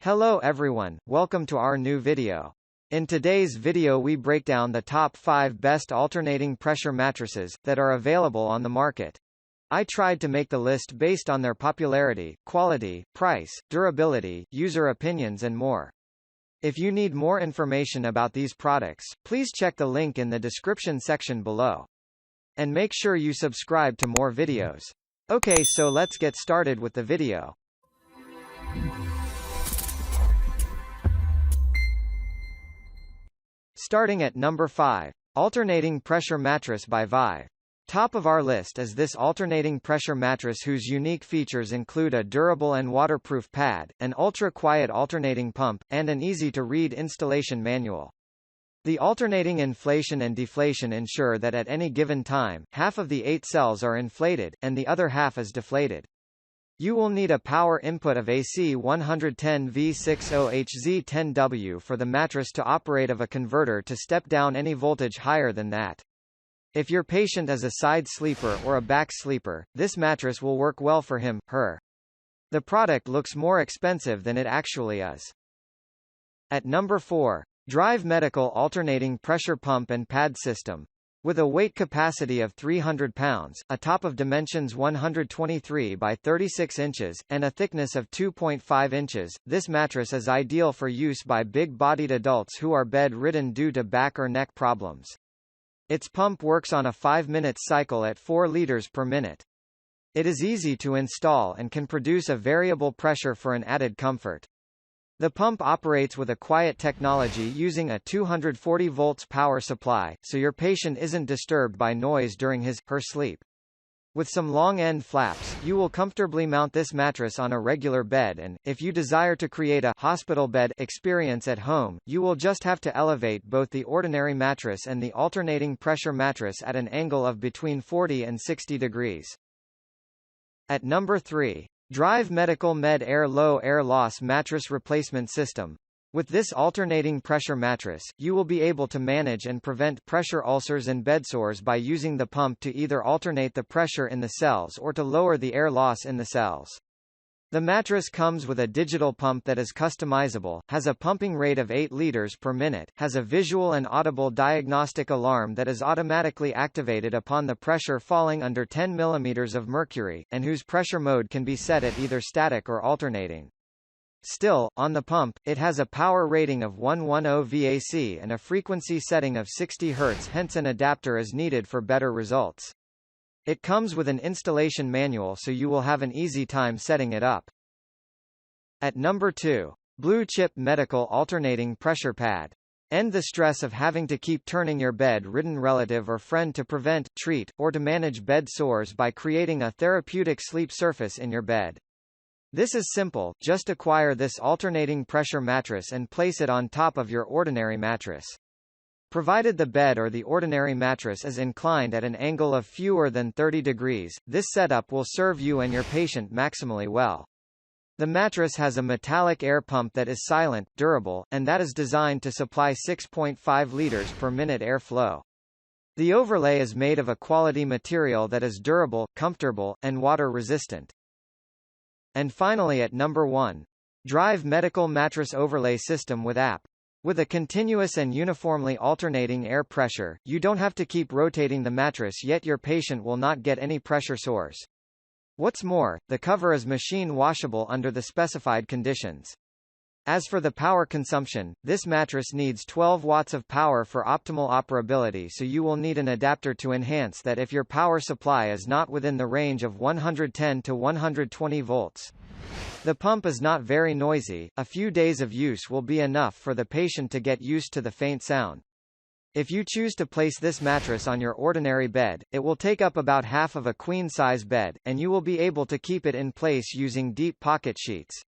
Hello everyone, welcome to our new video. In today's video we break down the top 5 best alternating pressure mattresses that are available on the market. I tried to make the list based on their popularity, quality, price, durability, user opinions and more. If you need more information about these products, please check the link in the description section below. And make sure you subscribe to more videos. Okay, so let's get started with the video. Starting at number 5. Alternating Pressure Mattress by Vive. Top of our list is this alternating pressure mattress whose unique features include a durable and waterproof pad, an ultra-quiet alternating pump, and an easy-to-read installation manual. The alternating inflation and deflation ensure that at any given time, half of the 8 cells are inflated, and the other half is deflated. You will need a power input of AC 110 V60HZ10W for the mattress to operate of a converter to step down any voltage higher than that. If your patient is a side sleeper or a back sleeper, this mattress will work well for him, her. The product looks more expensive than it actually is. At number 4. Drive Medical Alternating Pressure Pump and Pad System. With a weight capacity of 300 pounds, a top of dimensions 123 by 36 inches, and a thickness of 2.5 inches, this mattress is ideal for use by big-bodied adults who are bedridden due to back or neck problems. Its pump works on a 5-minute cycle at 4 liters per minute. It is easy to install and can produce a variable pressure for an added comfort. The pump operates with a quiet technology using a 240 volts power supply, so your patient isn't disturbed by noise during his/her sleep. With some long end flaps, you will comfortably mount this mattress on a regular bed and, if you desire to create a hospital bed experience at home, you will just have to elevate both the ordinary mattress and the alternating pressure mattress at an angle of between 40 and 60 degrees. At number 3. Drive Medical Aire Low Air Loss Mattress Replacement System. With this alternating pressure mattress, you will be able to manage and prevent pressure ulcers and bedsores by using the pump to either alternate the pressure in the cells or to lower the air loss in the cells. The mattress comes with a digital pump that is customizable, has a pumping rate of 8 liters per minute, has a visual and audible diagnostic alarm that is automatically activated upon the pressure falling under 10 mm of mercury, and whose pressure mode can be set at either static or alternating. Still, on the pump, it has a power rating of 110 VAC and a frequency setting of 60 Hz, hence an adapter is needed for better results. It comes with an installation manual so you will have an easy time setting it up. At number 2. Blue Chip Medical Alternating Pressure Pad. End the stress of having to keep turning your bed-ridden relative or friend to prevent, treat, or to manage bed sores by creating a therapeutic sleep surface in your bed. This is simple, just acquire this alternating pressure mattress and place it on top of your ordinary mattress. Provided the bed or the ordinary mattress is inclined at an angle of fewer than 30 degrees, this setup will serve you and your patient maximally well. The mattress has a metallic air pump that is silent, durable, and that is designed to supply 6.5 liters per minute air flow. The overlay is made of a quality material that is durable, comfortable, and water-resistant. And finally at number 1. Drive Medical Mattress Overlay System with app. With a continuous and uniformly alternating air pressure, you don't have to keep rotating the mattress, yet your patient will not get any pressure sores. What's more, the cover is machine washable under the specified conditions. As for the power consumption, this mattress needs 12 watts of power for optimal operability, so you will need an adapter to enhance that if your power supply is not within the range of 110 to 120 volts. The pump is not very noisy, a few days of use will be enough for the patient to get used to the faint sound. If you choose to place this mattress on your ordinary bed, it will take up about half of a queen-size bed, and you will be able to keep it in place using deep pocket sheets.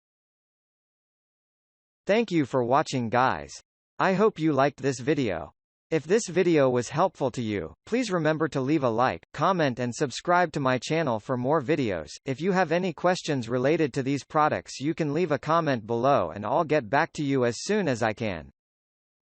Thank you for watching guys. I hope you liked this video. If this video was helpful to you, please remember to leave a like, comment and subscribe to my channel for more videos. If you have any questions related to these products you can leave a comment below and I'll get back to you as soon as I can.